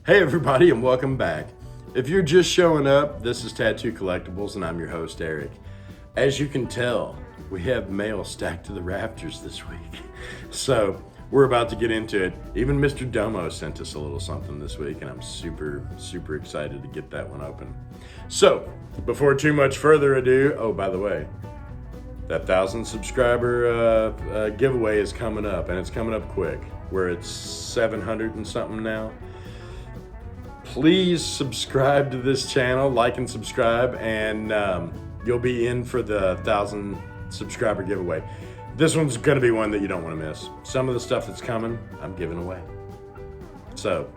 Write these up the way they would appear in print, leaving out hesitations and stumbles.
Hey everybody, and welcome back. If you're just showing up, this is Tattoo Collectables and I'm your host Eric. As you can tell, we have mail stacked to the rafters this week. So we're about to get into it. Even Mr. Domo sent us a little something this week and I'm super excited to get that one open. So before too much further ado, oh by the way, that 1,000 subscriber giveaway is coming up, and it's coming up quick. We're at 700 and something now. Please subscribe to this channel, like and subscribe, and you'll be in for the 1,000 subscriber giveaway. This one's gonna be one that you don't wanna miss. Some of the stuff that's coming, I'm giving away. So,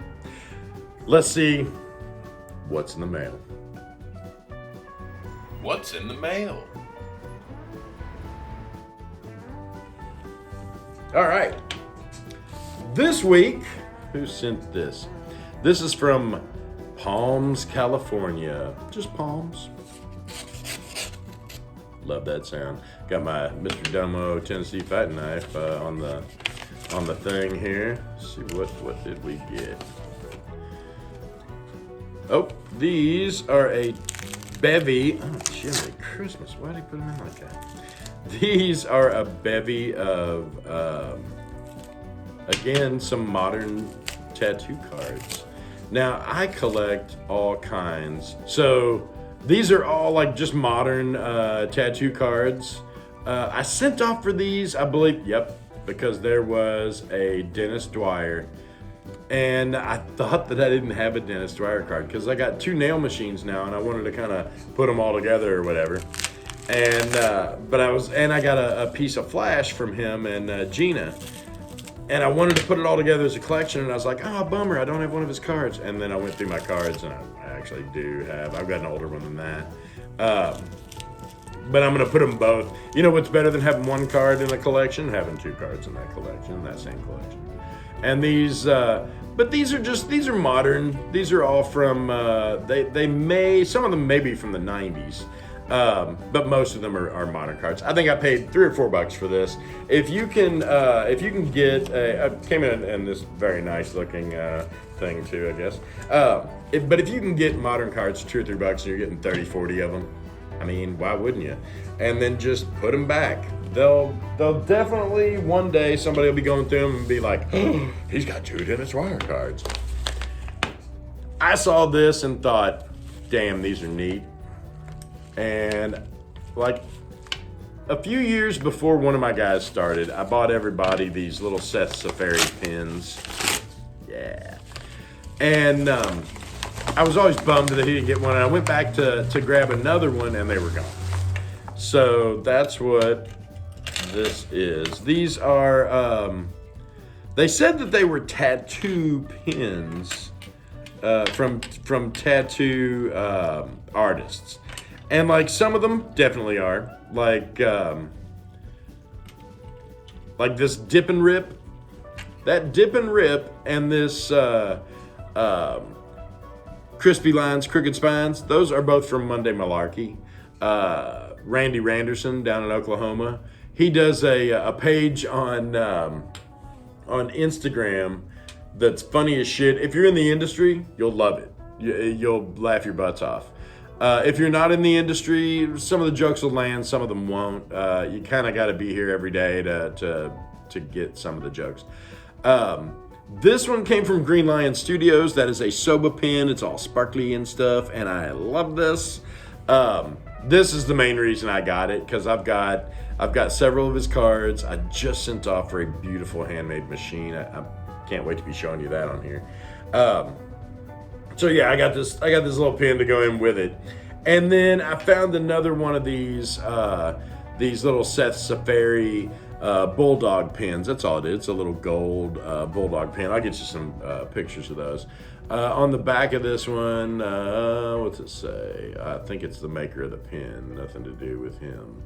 let's see what's in the mail. What's in the mail? All right. This week, who sent this? This is from Palms, California. Just Palms. Love that sound. Got my Mr. Domo Tennessee fighting knife on the thing here. Let's see what did we get? Oh, these are a bevy. Oh, Jimmy Christmas. Why did he put them in like that? These are a bevy of, again, some modern tattoo cards. Now, I collect all kinds. So these are all like just modern tattoo cards. I sent off for these, I believe, because there was a Dennis Dwyer. And I thought that I didn't have a Dennis Dwyer card because I got 2 nail machines now and I wanted to kind of put them all together or whatever. And I got a piece of flash from him and Gina, and I wanted to put it all together as a collection. And I was like, oh, bummer, I don't have one of his cards. And then I went through my cards, and I actually do have. I've got an older one than that, but I'm gonna put them both. You know what's better than having one card in a collection? Having 2 cards in that collection, in that same collection. And these, but these are modern. These are all from. Some of them may be from the 90s. But most of them are modern cards. I think I paid $3 or $4 for this. If you can get I came in this very nice looking thing too, I guess. But if you can get modern cards for $2 or $3 and you're getting 30, 40 of them, I mean, why wouldn't you? And then just put them back. They'll definitely one day somebody will be going through them and be like, oh, he's got 2 Dennis Dwyer cards. I saw this and thought, damn, these are neat. And like a few years before one of my guys started, I bought everybody these little Seth Safari pins. Yeah. And I was always bummed that he didn't get one. And I went back to grab another one and they were gone. So that's what this is. These are, they said that they were tattoo pins from tattoo artists. And like some of them definitely are, like this dip and rip, that dip and rip, and this crispy lines, crooked spines. Those are both from Monday Malarkey. Randy Randerson down in Oklahoma. He does a page on Instagram that's funny as shit. If you're in the industry, you'll love it. You'll laugh your butts off. If you're not in the industry, some of the jokes will land, some of them won't. You kind of got to be here every day to get some of the jokes. This one came from Green Lion Studios. That is a Soba pin. It's all sparkly and stuff, and I love this. This is the main reason I got it, because I've got several of his cards. I just sent off for a beautiful handmade machine. I can't wait to be showing you that on here. So yeah, I got this little pin to go in with it. And then I found another one of these little Seth Safari bulldog pins. That's all it is. It's a little gold bulldog pin. I'll get you some pictures of those. On the back of this one, what's it say? I think it's the maker of the pin. Nothing to do with him.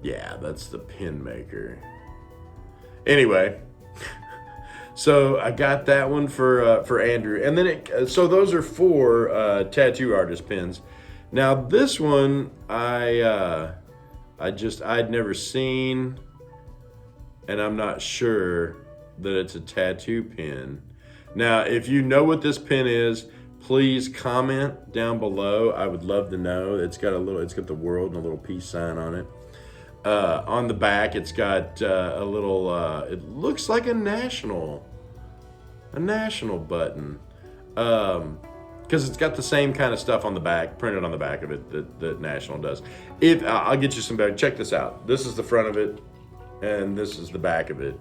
Yeah, that's the pin maker. Anyway. So I got that one for Andrew, and then so those are 4 tattoo artist pins. Now this one I'd never seen, and I'm not sure that it's a tattoo pin. Now, if you know what this pin is, please comment down below. I would love to know. It's got the world and a little peace sign on it. On the back, it's got a little, it looks like a national button. Because it's got the same kind of stuff on the back, printed on the back of it that National does. I'll get you some better. Check this out. This is the front of it, and this is the back of it.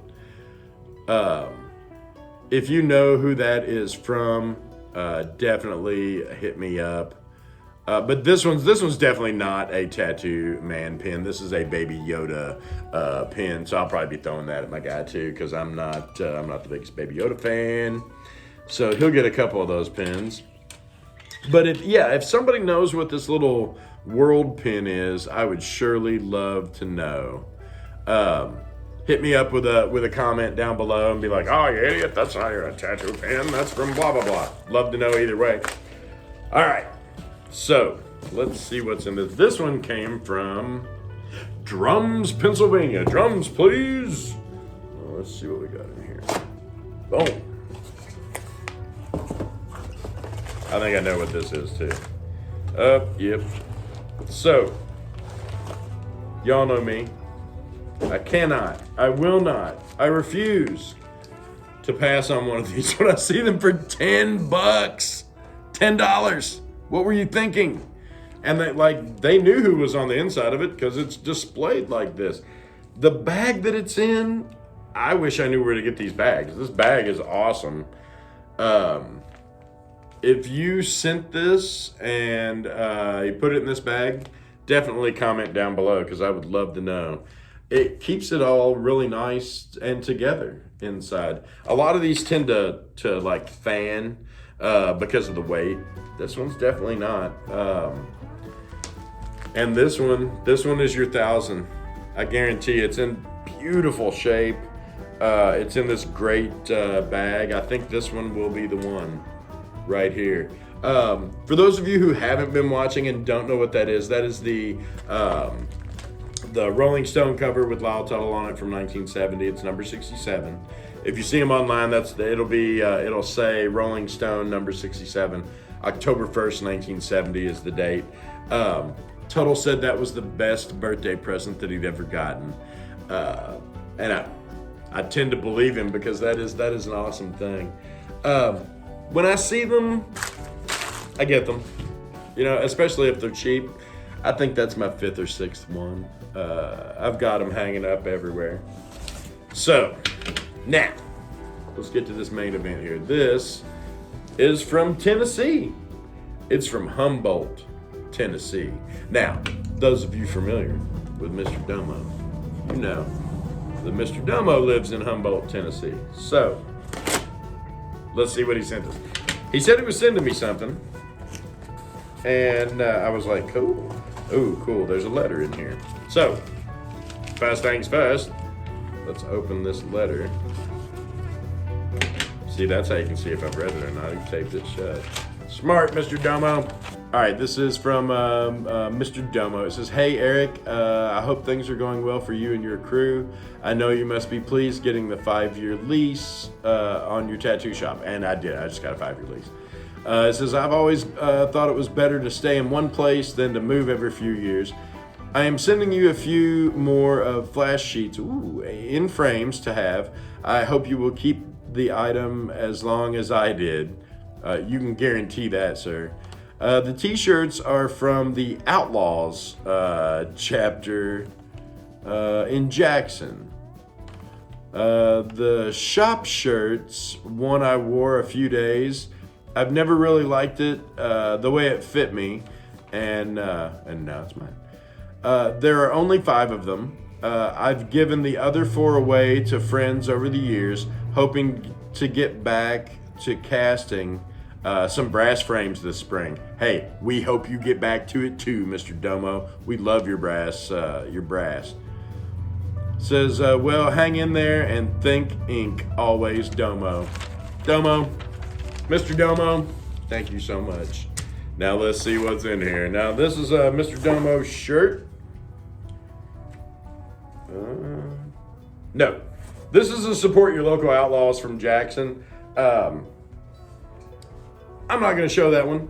If you know who that is from, definitely hit me up. But this one's definitely not a tattoo man pin. This is a Baby Yoda pin, so I'll probably be throwing that at my guy too, because I'm not the biggest Baby Yoda fan. So he'll get a couple of those pins. But if somebody knows what this little world pin is, I would surely love to know. Hit me up with a comment down below and be like, "Oh, you idiot, that's not a tattoo pin. That's from blah, blah, blah." Love to know either way. All right, so let's see what's in this. This one came from Drums, Pennsylvania. Drums, please. Well, let's see what we got in here. Boom. I think I know what this is too. Yep. So, y'all know me. I will not, I refuse to pass on one of these when I see them for $10. $10. What were you thinking? And they knew who was on the inside of it because it's displayed like this. The bag that it's in, I wish I knew where to get these bags. This bag is awesome. If you sent this and you put it in this bag, definitely comment down below because I would love to know. It keeps it all really nice and together inside. A lot of these tend to like fan because of the weight. This one's definitely not. And this one is your 1,000. I guarantee it's in beautiful shape. It's in this great bag. I think this one will be the one right here. For those of you who haven't been watching and don't know what that is the Rolling Stone cover with Lyle Tuttle on it from 1970. It's number 67. If you see them online, it'll say Rolling Stone number 67. October 1st, 1970 is the date. Tuttle said that was the best birthday present that he'd ever gotten. And I tend to believe him because that is an awesome thing. When I see them, I get them. Especially if they're cheap. I think that's my 5th or 6th one. I've got them hanging up everywhere. So, now, let's get to this main event here. This is from Tennessee. It's from Humboldt, Tennessee. Now, those of you familiar with Mr. Domo, you know that Mr. Domo lives in Humboldt, Tennessee. So, let's see what he sent us. He said he was sending me something. And I was like, cool. Ooh, cool. There's a letter in here. So, first things first, let's open this letter. See, that's how you can see if I've read it or not. You taped it shut. Smart, Mr. Domo. All right, this is from Mr. Domo. It says, "Hey, Eric, I hope things are going well for you and your crew. I know you must be pleased getting the 5-year lease on your tattoo shop." And I did. I just got a 5-year lease. It says, "I've always thought it was better to stay in one place than to move every few years. I am sending you a few more of flash sheets in frames to have. I hope you will keep the item as long as I did." You can guarantee that, sir. The t-shirts are from the Outlaws chapter in Jackson. The shop shirts, one I wore a few days. I've never really liked it, the way it fit me, and now it's mine. There are only 5 of them. I've given the other 4 away to friends over the years, hoping to get back to casting some brass frames this spring. Hey, we hope you get back to it too, Mr. Domo. We love your brass. Says, well, hang in there and think ink always, Domo. Domo, Mr. Domo, thank you so much. Now let's see what's in here. Now this is Mr. Domo's shirt. No, this is a support your local outlaws from Jackson. I'm not going to show that one.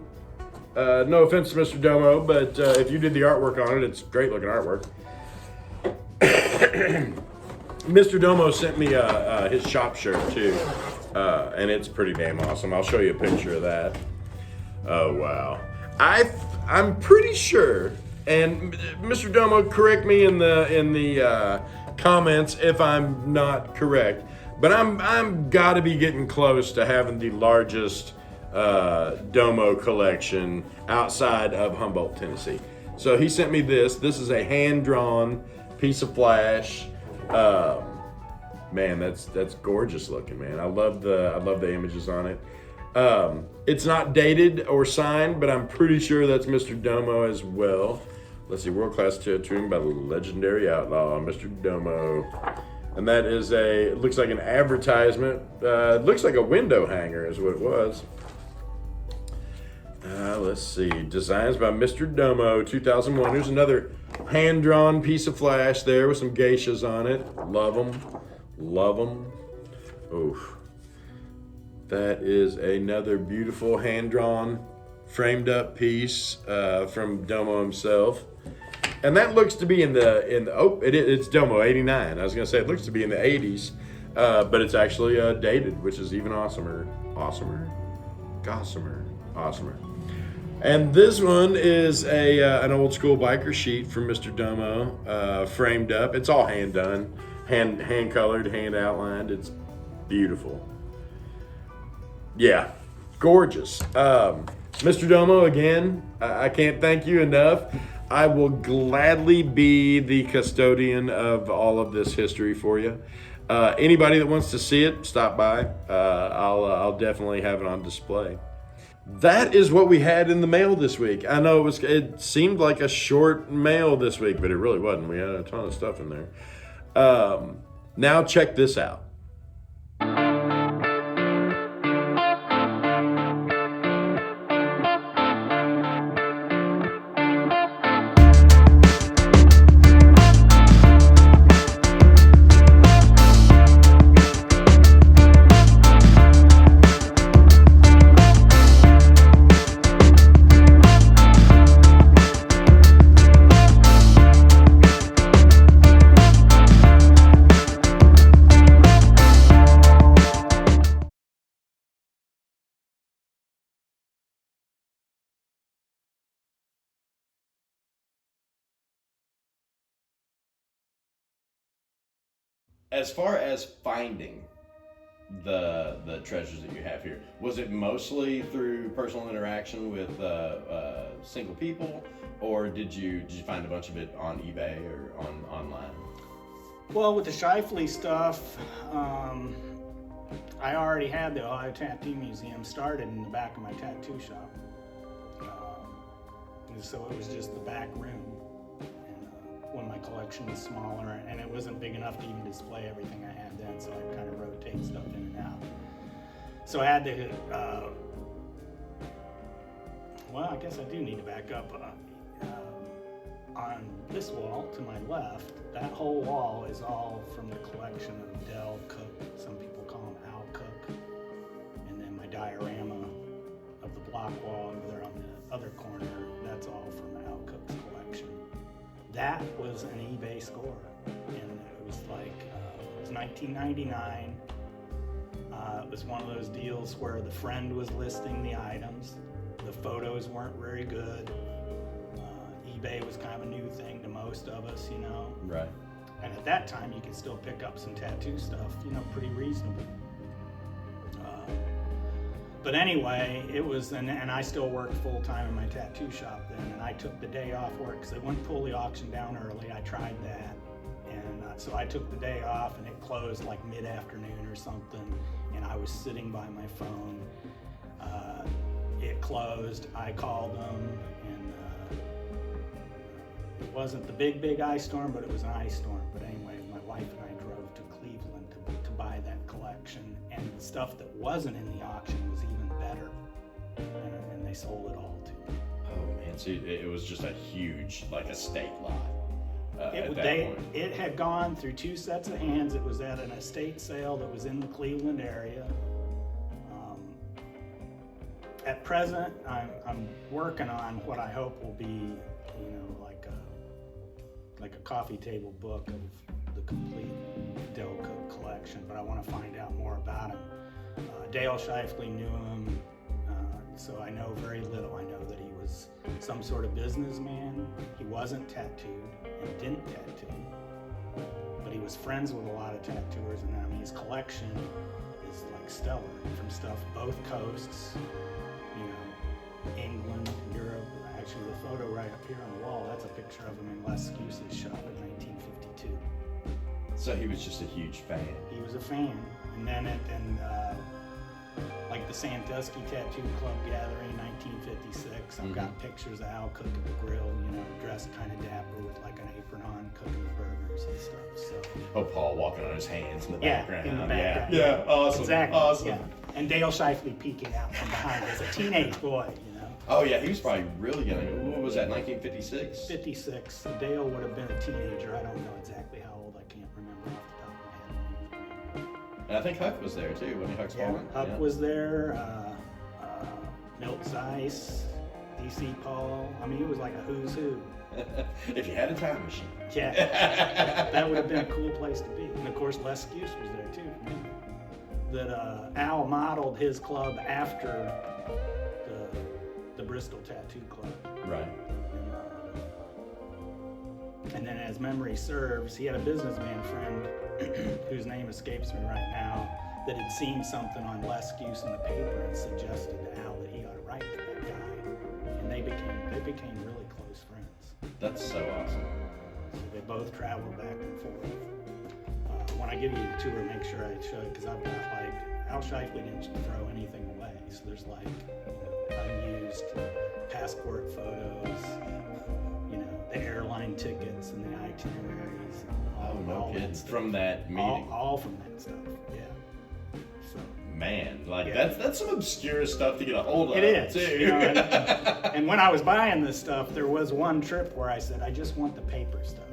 No offense to Mr. Domo, but if you did the artwork on it, it's great looking artwork. Mr. Domo sent me his shop shirt too, and it's pretty damn awesome. I'll show you a picture of that. Oh wow! I'm pretty sure, and Mr. Domo, correct me in the comments if I'm not correct, but I'm got to be getting close to having the largest Domo collection outside of Humboldt, Tennessee. So he sent me this. This is a hand-drawn piece of flash. Man, that's gorgeous looking, man. I love the images on it. It's not dated or signed, but I'm pretty sure that's Mr. Domo as well. Let's see, world class tattooing by the legendary outlaw, Mr. Domo. And that is it looks like an advertisement. It looks like a window hanger is what it was. Let's see, designs by Mr. Domo, 2001. Here's another hand-drawn piece of flash there with some geishas on it. Love them, love them. Oof. That is another beautiful hand-drawn, framed-up piece from Domo himself. And that looks to be it's Domo 89. I was gonna say it looks to be in the 80s, but it's actually dated, which is even awesomer. Gossamer. And this one is an old school biker sheet from Mr. Domo, framed up. It's all hand done, hand colored, hand outlined. It's beautiful. Yeah, gorgeous. Mr. Domo, again, I can't thank you enough. I will gladly be the custodian of all of this history for you. Anybody that wants to see it, stop by. I'll definitely have it on display. That is what we had in the mail this week. I know it seemed like a short mail this week, but it really wasn't. We had a ton of stuff in there. Now check this out. As far as finding the treasures that you have here, was it mostly through personal interaction with single people, or did you find a bunch of it on eBay or online? Well, with the Shifley stuff, I already had the Ohio Tattoo Museum started in the back of my tattoo shop, so it was just the back room. When my collection was smaller, and it wasn't big enough to even display everything I had then, so I kind of rotate stuff in and out. So I had to, well, I guess I do need to back up. On this wall to my left, that whole wall is all from the collection of Dell Cook. Some people call him Al Cook. And then my diorama of the block wall over there on the other corner, that's all from Al Cook's collection. That was an eBay score, and it was like, it was 1999. It was one of those deals where the friend was listing the items. The photos weren't very good. eBay was kind of a new thing to most of us, you know. Right. And at that time, you could still pick up some tattoo stuff, you know, pretty reasonable. But anyway, it was, and I still worked full time in my tattoo shop then, and I took the day off work because they wouldn't pull the auction down early. I tried that, and so I took the day off, and it closed like mid-afternoon or something, and I was sitting by my phone. It closed. I called them, and it wasn't the big ice storm, but it was an ice storm. But anyway, my wife and I drove to Cleveland to buy that collection, and the stuff that wasn't in the auction was even better, and they sold it all to me. Oh man, so it was just a huge, like, estate lot at that point. It had gone through two sets of hands. It was at an estate sale that was in the Cleveland area. at present, I'm working on what I hope will be, like a coffee table book of the complete Dell Cook collection, but I want to find out more about him. Dale Shifley knew him, so I know very little. I know that he was some sort of businessman. He wasn't tattooed and didn't tattoo, but he was friends with a lot of tattooers, and I mean his collection is like stellar, from stuff both coasts, England, Europe. Actually, the photo right up here on the wall, that's a picture of him in Les Scuse's shop in 1952. So he was just a huge fan. He was a fan. And then like the Sandusky Tattoo Club gathering in 1956, I've got pictures of Al cooking the grill, dressed kind of dapper with like an apron on, cooking the burgers and stuff. So. Oh, Paul walking on his hands in the background. In the background. Yeah, awesome. Exactly. Awesome. Yeah. And Dale Shifley peeking out from behind as a teenage boy, Oh yeah, he was probably really young. What was that, 1956? 56. So Dale would have been a teenager. I don't know exactly how old. I can't remember off the top of my head. And I think Huck was there too, wasn't he? Huck's Ballman? Huck was there. Milt Zeiss, DC Paul. I mean, it was like a who's who. If you had a time machine. Yeah, that would have been a cool place to be. And of course, Les Scuse was there too. That Al modeled his club after the Bristol Tattoo Club. Right. And then as memory serves, he had a businessman friend whose name escapes me right now that had seen something on Les Scuse in the paper and suggested to Al that he ought to write to that guy. And they became really close friends. That's so awesome. So they both traveled back and forth. When I give you the tour, make sure I show it, because I've got Al Shifley didn't throw anything away. So there's unused passport photos, the airline tickets and the itineraries. And no kidding. From that meeting. All from that stuff, yeah. So, man, that's some obscure stuff to get a hold of. It is, too. And when I was buying this stuff, there was one trip where I said, I just want the paper stuff.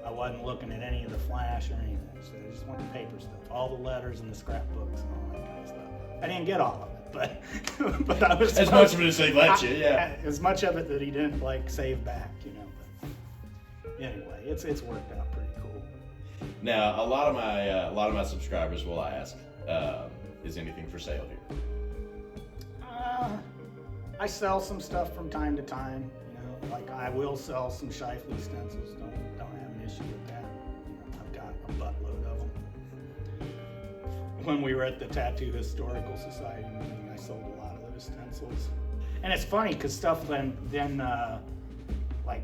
I wasn't looking at any of the flash or anything. So I just want the paper stuff, all the letters and the scrapbooks and all that kind of stuff. I didn't get all of it, but I was as much of it as they let you, yeah. As much of it that he didn't save back, But anyway, it's worked out pretty cool. Now, a lot of my subscribers will ask, is anything for sale here? I sell some stuff from time to time. I will sell some Shifley stencils. Don't have an issue with that. I've got a buttload of them. When we were at the Tattoo Historical Society meeting, I sold a lot of those stencils. And it's funny because stuff then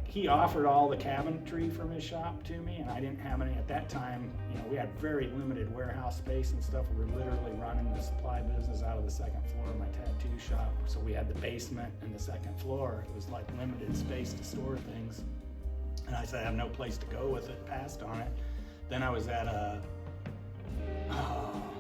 he offered all the cabinetry from his shop to me, and I didn't have any at that time. We had very limited warehouse space and stuff. We were literally running the supply business out of the second floor of my tattoo shop. So we had the basement and the second floor. It was limited space to store things. And I said I have no place to go with it, passed on it. Then I was at a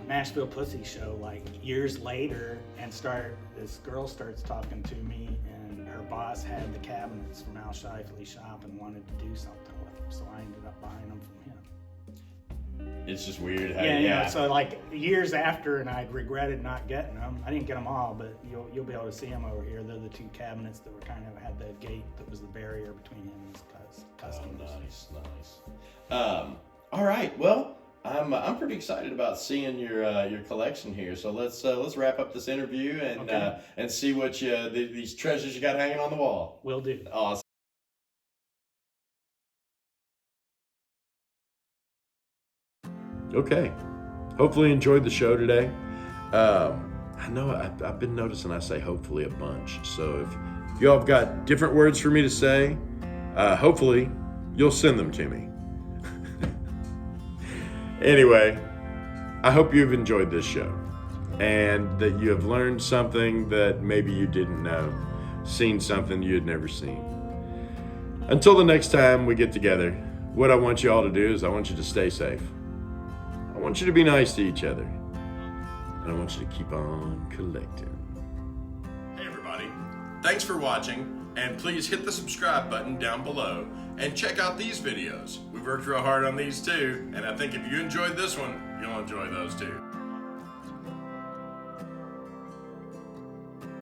Nashville Pussy show years later, and this girl starts talking to me, and her boss had the cabinets from Al Shifley's shop and wanted to do something with them, so I ended up buying them from him. It's just weird how so years after, and I'd regretted not getting them. I didn't get them all, but you'll be able to see them over here. They're the two cabinets that were had the gate that was the barrier between him and his customers. Oh, nice. All right, well, I'm pretty excited about seeing your collection here. So let's wrap up this interview and see what these treasures you got hanging on the wall. Will do. Awesome. Okay. Hopefully you enjoyed the show today. I know I've been noticing I say hopefully a bunch. So if y'all have got different words for me to say, hopefully you'll send them to me. Anyway, I hope you've enjoyed this show and that you have learned something that maybe you didn't know, seen something you had never seen. Until the next time we get together, what I want you all to do is I want you to stay safe. I want you to be nice to each other. And I want you to keep on collecting. Hey everybody, thanks for watching, and please hit the subscribe button down below and check out these videos. We've worked real hard on these too, and I think if you enjoyed this one, you'll enjoy those too.